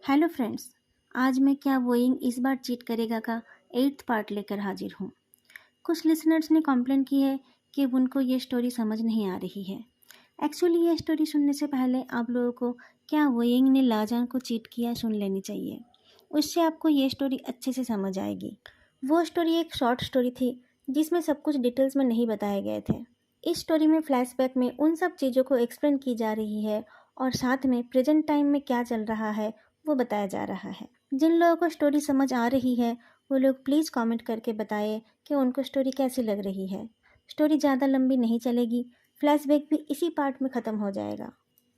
Hello friends. आज मैं क्या वोइंग इस बार चीट करेगा का 8th पार्ट लेकर हाजिर हूँ। कुछ लिसनर्स ने कंप्लेंट की है कि उनको ये स्टोरी समझ नहीं आ रही है। एक्चुअली ये स्टोरी सुनने से पहले आप लोगों को क्या वोइंग ने लाजान को चीट किया सुन लेनी चाहिए। उससे आपको ये स्टोरी अच्छे से समझ आएगी। वो स्टोरी एक शॉर्ट स्टोरी थी जिसमें सब कुछ डिटेल्स में नहीं बताए गए थे। इस स्टोरी में फ्लैशबैक में उन सब चीज़ों को एक्सप्लेन की जा रही है और साथ में प्रेजेंट टाइम में क्या चल रहा है वो बताया जा रहा है। जिन लोगों को स्टोरी समझ आ रही है वो लोग प्लीज़ कमेंट करके बताएं कि उनको स्टोरी कैसी लग रही है। स्टोरी ज़्यादा लंबी नहीं चलेगी, फ्लैशबैक भी इसी पार्ट में ख़त्म हो जाएगा।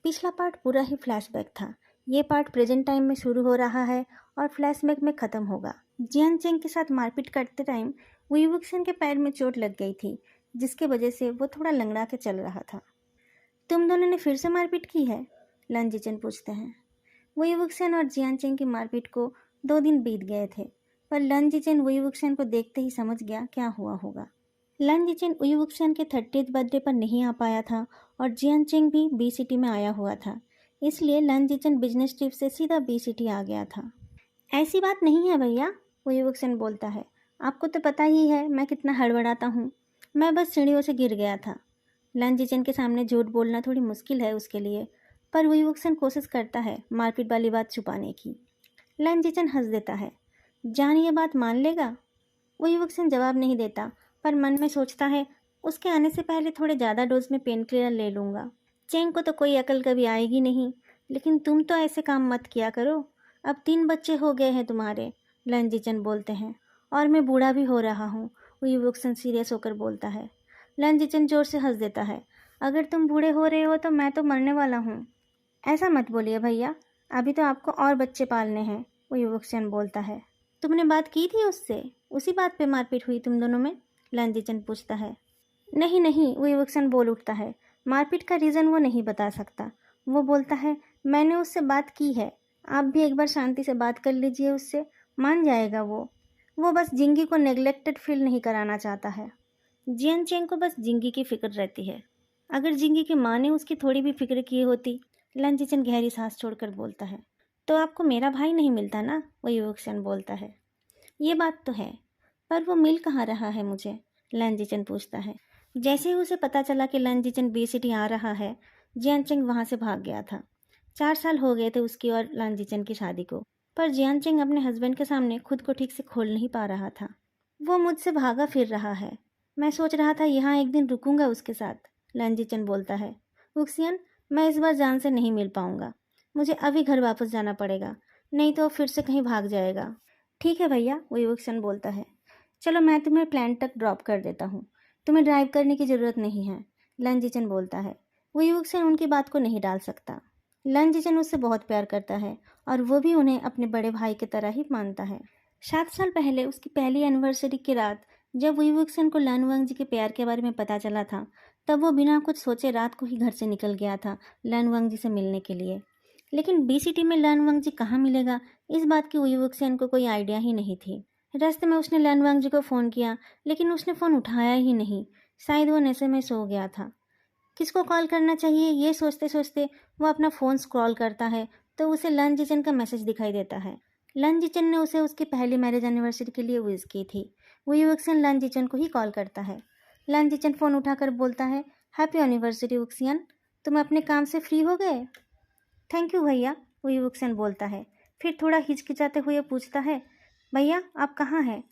पिछला पार्ट पूरा ही फ्लैशबैक था। ये पार्ट प्रेजेंट टाइम में शुरू हो रहा है और फ्लैशबैक में ख़त्म होगा। जियान चेंग के साथ मारपीट करते टाइम वुई वुक्सन के पैर में चोट लग गई थी, जिसके वजह से वो थोड़ा लंगड़ा के चल रहा था। तुम दोनों ने फिर से मारपीट की है? लन जिचन पूछते हैं। वुई वुक्सन और जियान चेंग की मारपीट को 2 दिन बीत गए थे, पर लन जिचन वुई वुक्सन को देखते ही समझ गया क्या हुआ होगा। लन जिचन वुई वुक्सन के 30th बर्थडे पर नहीं आ पाया था और जियान चेंग भी बी सिटी में आया हुआ था, इसलिए लन जिचन बिजनेस ट्रिप से सीधा बी सिटी आ गया था। ऐसी बात नहीं है भैया, वुई वुक्सन बोलता है। आपको तो पता ही है मैं कितना हड़बड़ाता हूँ। मैं बस सीढ़ियों से गिर गया था। लन जिचन के सामने झूठ बोलना थोड़ी मुश्किल है उसके लिए, पर वुई वुक्सन कोशिश करता है मारपीट वाली बात छुपाने की। लन जिचन हंस देता है। जान ये बात मान लेगा? वुई वुक्सन जवाब नहीं देता, पर मन में सोचता है उसके आने से पहले थोड़े ज़्यादा डोज में पेन किलर ले लूँगा। चेंग को तो कोई अकल कभी आएगी नहीं, लेकिन तुम तो ऐसे काम मत किया करो। अब 3 बच्चे हो गए हैं तुम्हारे, लन जिचन बोलते हैं। और मैं बूढ़ा भी हो रहा हूँ, वुई वुक्सन सीरियस होकर बोलता है। लन जिचन जोर से हंस देता है। अगर तुम बूढ़े हो रहे हो तो मैं तो मरने वाला हूँ। ऐसा मत बोलिए भैया, अभी तो आपको और बच्चे पालने हैं, वुई वुक्सन बोलता है। तुमने बात की थी उससे? उसी बात पे मारपीट हुई तुम दोनों में? लन जिचन पूछता है। नहीं नहीं, वुई वुक्सन बोल उठता है। मारपीट का रीज़न वो नहीं बता सकता। वो बोलता है मैंने उससे बात की है, आप भी एक बार शांति से बात कर लीजिए उससे, मान जाएगा वो बस जिंगी को नेग्लेक्टेड फील नहीं कराना चाहता है। जियन चेंग को बस जिंगी की फिक्र रहती है। अगर जिंगी की माँ ने उसकी थोड़ी भी फिक्र की होती। लन जिचन गहरी सांस छोड़कर बोलता है। तो आपको मेरा भाई नहीं मिलता ना, वही वुक्सन बोलता है। ये बात तो है, पर वो मिल कहाँ रहा है मुझे? लन जिचन पूछता है। जैसे ही उसे पता चला कि लन जिचन बी सिटी आ रहा है, जियान चेंग वहाँ से भाग गया था। 4 साल हो गए थे उसकी और लन जिचन की शादी को, पर जियान चेंग अपने हस्बैंड के सामने खुद को ठीक से खोल नहीं पा रहा था। वो मुझसे भागा फिर रहा है। मैं सोच रहा था यहाँ एक दिन रुकूंगा उसके साथ, लन जिचन बोलता है। वुक्सियन, मैं इस बार जान से नहीं मिल पाऊंगा। मुझे अभी घर वापस जाना पड़ेगा, नहीं तो फिर से कहीं भाग जाएगा। ठीक है भैया, वही वुक्सन बोलता है। चलो मैं तुम्हें प्लांट तक ड्रॉप कर देता हूँ, तुम्हें ड्राइव करने की ज़रूरत नहीं है, लन जिचन बोलता है। वही वुक्सन उनकी बात को नहीं टाल सकता। लन जिचन उससे बहुत प्यार करता है और वो भी उन्हें अपने बड़े भाई की तरह ही मानता है। 7 साल पहले उसकी पहली एनिवर्सरी की रात जब वुई वुक्सन को लन वांग जी के प्यार के बारे में पता चला था, तब वो बिना कुछ सोचे रात को ही घर से निकल गया था लन वांग जी से मिलने के लिए। लेकिन बी सिटी में लन वांग जी कहाँ मिलेगा, इस बात की वुई वुक्सन को कोई आइडिया ही नहीं थी। रास्ते में उसने लन वांग जी को फ़ोन किया, लेकिन उसने फ़ोन उठाया ही नहीं। शायद वो नशे में सो गया था। किसको कॉल करना चाहिए ये सोचते सोचते वो अपना फ़ोन स्क्रॉल करता है, तो उसे लन जिचन का मैसेज दिखाई देता है। लन जिचन ने उसे उसकी पहली मैरिज एनिवर्सरी के लिए विश की थी। वुई वुक्सियन लन जिचन को ही कॉल करता है। लन जिचन फ़ोन उठाकर बोलता है, हैप्पी एनिवर्सरी वुक्सियन, तुम अपने काम से फ्री हो गए? थैंक यू भैया, वुई वुक्सियन बोलता है। फिर थोड़ा हिचकिचाते हुए पूछता है, भैया आप कहाँ हैं?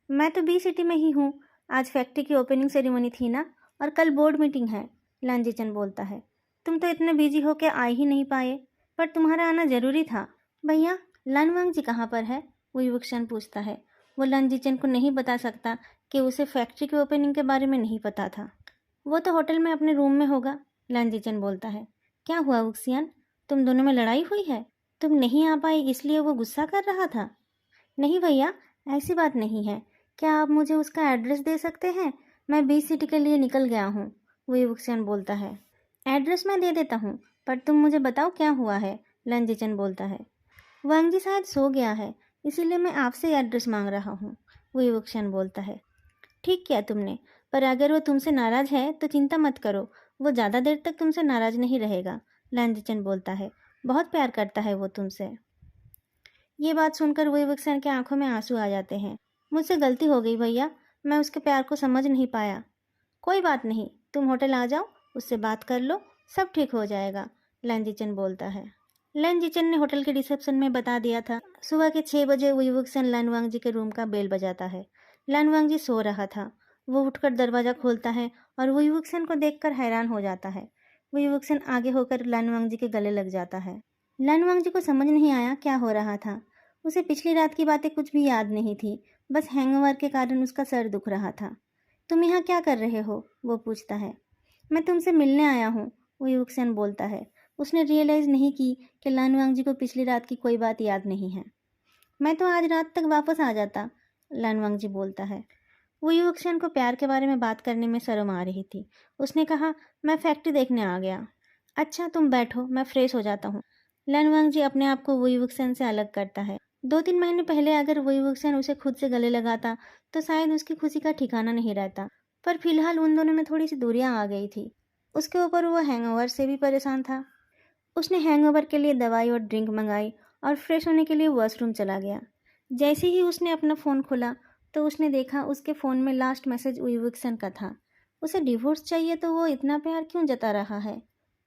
मैं तो बी सिटी में ही हूँ, आज फैक्ट्री की ओपनिंग सेरेमनी थी ना, और कल बोर्ड मीटिंग है, लन जिचन बोलता है। तुम तो इतने बिजी हो के आ ही नहीं पाए, पर तुम्हारा आना ज़रूरी था। भैया लन वांग जी कहाँ पर है? वुई वुक्सियन पूछता है। वो लन जिचन को नहीं बता सकता कि उसे फैक्ट्री की ओपनिंग के बारे में नहीं पता था। वो तो होटल में अपने रूम में होगा, लन जिचन बोलता है। क्या हुआ वुक्सियन, तुम दोनों में लड़ाई हुई है? तुम नहीं आ पाई इसलिए वो गुस्सा कर रहा था? नहीं भैया, ऐसी बात नहीं है। क्या आप मुझे उसका एड्रेस दे सकते हैं? मैं बी सिटी के लिए निकल गया हूँ, वही वुक्सियन बोलता है। एड्रेस मैं दे देता हूँ, पर तुम मुझे बताओ क्या हुआ है, लन जिचन बोलता है। वांग जी शायद सो गया है, इसीलिए मैं आपसे एड्रेस मांग रहा हूँ, वही वुक्सियन बोलता है। ठीक किया तुमने, पर अगर वो तुमसे नाराज़ है तो चिंता मत करो, वो ज़्यादा देर तक तुमसे नाराज़ नहीं रहेगा, लन जिचन बोलता है। बहुत प्यार करता है वो तुमसे। ये बात सुनकर वही वक्सन के आंखों में आंसू आ जाते हैं। मुझसे गलती हो गई भैया, मैं उसके प्यार को समझ नहीं पाया। कोई बात नहीं, तुम होटल आ जाओ, उससे बात कर लो, सब ठीक हो जाएगा, लैंजिचन बोलता है। लैंजिचन ने होटल के रिसेप्शन में बता दिया था। सुबह के 6 बजे वुईवुक्सन लानवांगजी के रूम का बेल बजाता है। लानवांगजी सो रहा था। वो उठकर दरवाज़ा खोलता है और वुईवुक्सन को देखकर हैरान हो जाता है। वुईवुक्सन आगे होकर लानवांगजी के गले लग जाता है। लानवांगजी को समझ नहीं आया क्या हो रहा था। उसे पिछली रात की बातें कुछ भी याद नहीं थी, बस हैंगओवर के कारण उसका सर दुख रहा था। तुम यहाँ क्या कर रहे हो, वो पूछता है। मैं तुमसे मिलने आया हूँ, वुईवुक्सन बोलता है। उसने रियलाइज़ नहीं की कि लानवांगजी को पिछली रात की कोई बात याद नहीं है। मैं तो आज रात तक वापस आ जाता, लानवांगजी बोलता है। वुईवुक्सन को प्यार के बारे में बात करने में शर्म आ रही थी। उसने कहा, मैं फैक्ट्री देखने आ गया। अच्छा तुम बैठो, मैं फ्रेश हो जाता हूँ। लानवांगजी अपने आप को वुईवुक्सन से अलग करता है। 2-3 महीने पहले अगर वुईवुक्सन उसे खुद से गले लगाता तो शायद उसकी खुशी का ठिकाना नहीं रहता, पर फिलहाल उन दोनों में थोड़ी सी दूरियां आ गई थी। उसके ऊपर वो हैंगओवर से भी परेशान था। उसने हैंगओवर के लिए दवाई और ड्रिंक मंगाई और फ्रेश होने के लिए वॉशरूम चला गया। जैसे ही उसने अपना फ़ोन खोला तो उसने देखा उसके फ़ोन में लास्ट मैसेज वुईवुक्सन का था। उसे डिवोर्स चाहिए तो वो इतना प्यार क्यों जता रहा है।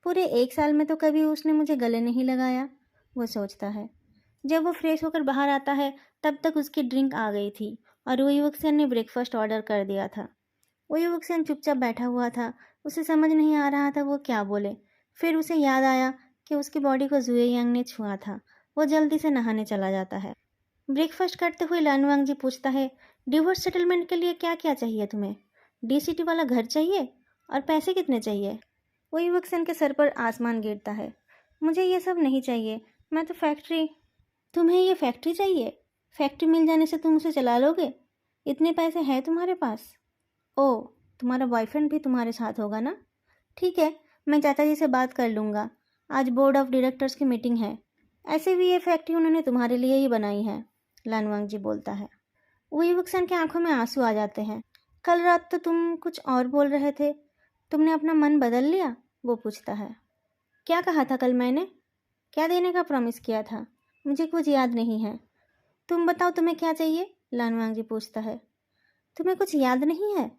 पूरे 1 साल में तो कभी उसने मुझे गले नहीं लगाया, वो सोचता है। जब वो फ्रेश होकर बाहर आता है तब तक उसकी ड्रिंक आ गई थी और वुईवुक्सन ने ब्रेकफास्ट ऑर्डर कर दिया था। वुईवुक्सन चुपचाप बैठा हुआ था। उसे समझ नहीं आ रहा था वो क्या बोले। फिर उसे याद आया कि उसकी बॉडी को जुएयांग ने छुआ था। वो जल्दी से नहाने चला जाता है। ब्रेकफास्ट करते हुए लानवांगजी पूछता है, डिवोर्स सेटलमेंट के लिए क्या क्या चाहिए तुम्हें? डीसीटी वाला घर चाहिए? और पैसे कितने चाहिए? वुईवुक्सन के सर पर आसमान गिरता है। मुझे ये सब नहीं चाहिए, मैं तो फैक्ट्री। तुम्हें ये फैक्ट्री चाहिए? फैक्ट्री मिल जाने से तुम उसे चला लोगे? इतने पैसे हैं तुम्हारे पास? ओह, तुम्हारा बॉयफ्रेंड भी तुम्हारे साथ होगा ना? ठीक है, मैं चाचा जी से बात कर लूँगा। आज बोर्ड ऑफ डायरेक्टर्स की मीटिंग है। ऐसे भी ये फैक्ट्री उन्होंने तुम्हारे लिए ही बनाई है, लानवांगजी बोलता है। वुईवुक्सन की आंखों में आंसू आ जाते हैं। कल रात तो तुम कुछ और बोल रहे थे। तुमने अपना मन बदल लिया? वो पूछता है। क्या कहा था कल मैंने? क्या देने का प्रॉमिस किया था? मुझे कुछ याद नहीं है। तुम बताओ तुम्हें क्या चाहिए? लानवांगजी पूछता है। तुम्हें कुछ याद नहीं है?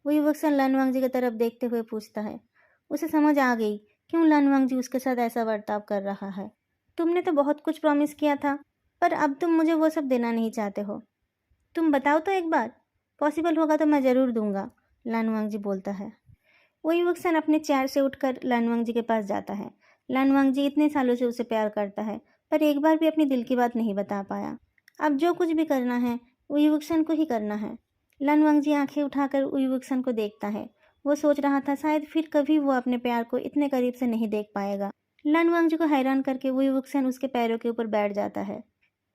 वुईवुक्सन लानवांगजी की तरफ देखते हुए पूछता है। उसे समझ आ गई क्यों लानवांगजी उसके साथ ऐसा बर्ताव कर रहा है। तुमने तो बहुत कुछ प्रॉमिस किया था, पर अब तुम मुझे वो सब देना नहीं चाहते हो। तुम बताओ तो एक बार। पॉसिबल होगा तो मैं ज़रूर दूंगा, लानवांगजी बोलता है। वुईवुक्सन अपने चेयर से उठकर लानवांगजी के पास जाता है। लानवांगजी इतने सालों से उसे प्यार करता है, पर एक बार भी अपनी दिल की बात नहीं बता पाया। अब जो कुछ भी करना है वुईवुक्सन को ही करना है। लानवांगजी आंखें उठाकर वुईवुक्सन को देखता है। वो सोच रहा था शायद फिर कभी वो अपने प्यार को इतने करीब से नहीं देख पाएगा। लानवांगजी को हैरान करके वुईवुक्सन उसके पैरों के ऊपर बैठ जाता है।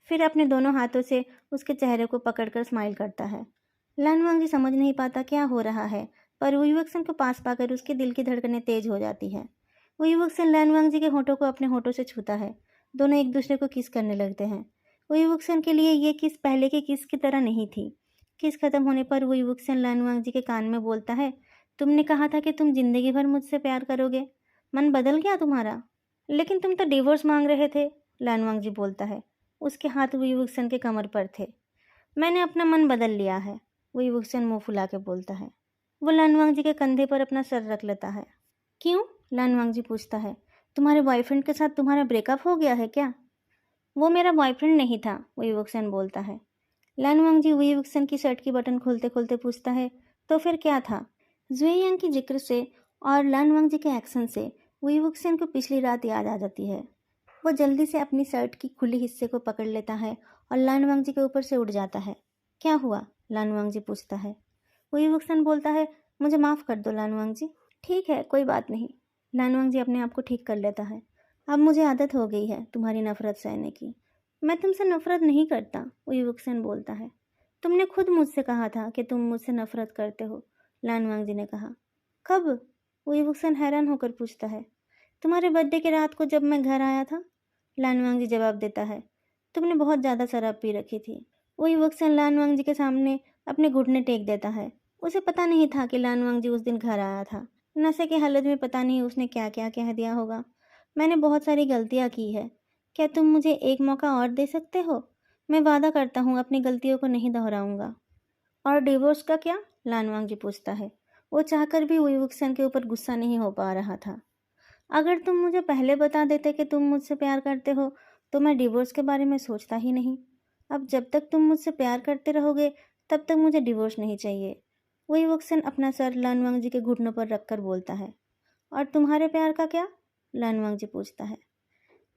फिर अपने दोनों हाथों से उसके चेहरे को पकड़कर स्माइल करता है। लानवांगजी समझ नहीं पाता क्या हो रहा है, पर वुईवुक्सन को पास पाकर उसके दिल की धड़कनें तेज हो जाती है। वुईवुक्सन लानवांगजी के होठों को अपने होठों से छूता है। दोनों एक दूसरे को किस करने लगते हैं। वुईवुक्सन के लिए ये किस पहले की किस की तरह नहीं थी। किस खत्म होने पर वुईवुक्सन लानवांगजी के कान में बोलता है, तुमने कहा था कि तुम जिंदगी भर मुझसे प्यार करोगे। मन बदल गया तुम्हारा? लेकिन तुम तो डिवोर्स मांग रहे थे, लानवांगजी बोलता है। उसके हाथ वुईवुक्सन के कमर पर थे। मैंने अपना मन बदल लिया है, वुईवुक्सन मुंह फुला के बोलता है। वो लानवांगजी के कंधे पर अपना सर रख लेता है। क्यों? लानवांगजी पूछता है। तुम्हारे बॉयफ्रेंड के साथ तुम्हारा ब्रेकअप हो गया है क्या? वो मेरा बॉयफ्रेंड नहीं था, वुईवुक्सन बोलता है। लानवांगजी वुईवुक्सन की शर्ट की बटन खोलते खोलते पूछता है, तो फिर क्या था? जुएयांग की जिक्र से और लानवांगजी के एक्शन से वुईवुक्सन को पिछली रात याद आ जाती है। वो जल्दी से अपनी शर्ट की खुली हिस्से को पकड़ लेता है और लानवांगजी के ऊपर से उठ जाता है। क्या हुआ? लानवांगजी पूछता है। वुईवुक्सन बोलता है, मुझे माफ़ कर दो लानवांगजी। ठीक है, कोई बात नहीं। लानवांगजी अपने आप को ठीक कर लेता है। अब मुझे आदत हो गई है तुम्हारी नफ़रत सहने की। मैं तुमसे नफ़रत नहीं करता, वुईवुक्सन बोलता है। तुमने खुद मुझसे कहा था कि तुम मुझसे नफ़रत करते हो, लानवांगजी ने कहा। कब? वुईवुक्सन हैरान होकर पूछता है। तुम्हारे बर्थडे के रात को जब मैं घर आया था, लानवांगजी जवाब देता है। तुमने बहुत ज़्यादा शराब पी रखी थी। वुईवुक्सन लानवांगजी के सामने अपने घुटने टेक देता है। उसे पता नहीं था कि लानवांगजी उस दिन घर आया था। नशे की हालत में पता नहीं उसने क्या क्या कह दिया होगा। मैंने बहुत सारी गलतियाँ की है। क्या तुम मुझे एक मौका और दे सकते हो? मैं वादा करता हूँ अपनी गलतियों को नहीं दोहराऊंगा। और डिवोर्स का क्या? लानवांग जी पूछता है। वो चाहकर भी वुई वुक्सन के ऊपर गुस्सा नहीं हो पा रहा था। अगर तुम मुझे पहले बता देते कि तुम मुझसे प्यार करते हो तो मैं डिवोर्स के बारे में सोचता ही नहीं। अब जब तक तुम मुझसे प्यार करते रहोगे तब तक मुझे डिवोर्स नहीं चाहिए। वही वक्सन अपना सर लानवांग जी के घुटनों पर रखकर बोलता है। और तुम्हारे प्यार का क्या? लानवांग जी पूछता है।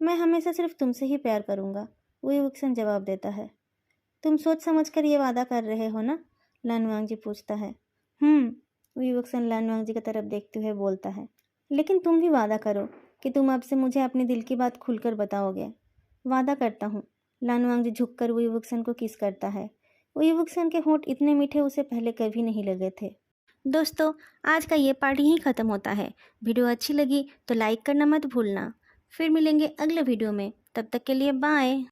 मैं हमेशा सिर्फ तुमसे ही प्यार करूँगा, वही वक्सन जवाब देता है। तुम सोच समझ कर ये वादा कर रहे हो ना? लानवांग जी पूछता है। वही वक्सन लानवांग जी की तरफ देखते हुए बोलता है। लेकिन तुम भी वादा करो कि तुम अब से मुझे अपने दिल की बात खुलकर बताओगे। वादा करता हूँ। लानवांग जी झुककर वुई वुक्सन को किस करता है। वुई वुक्सन के होंठ इतने मीठे उसे पहले कभी नहीं लगे थे। दोस्तों, आज का ये पार्ट यहीं ख़त्म होता है। वीडियो अच्छी लगी तो लाइक करना मत भूलना। फिर मिलेंगे अगले वीडियो में, तब तक के लिए बाय।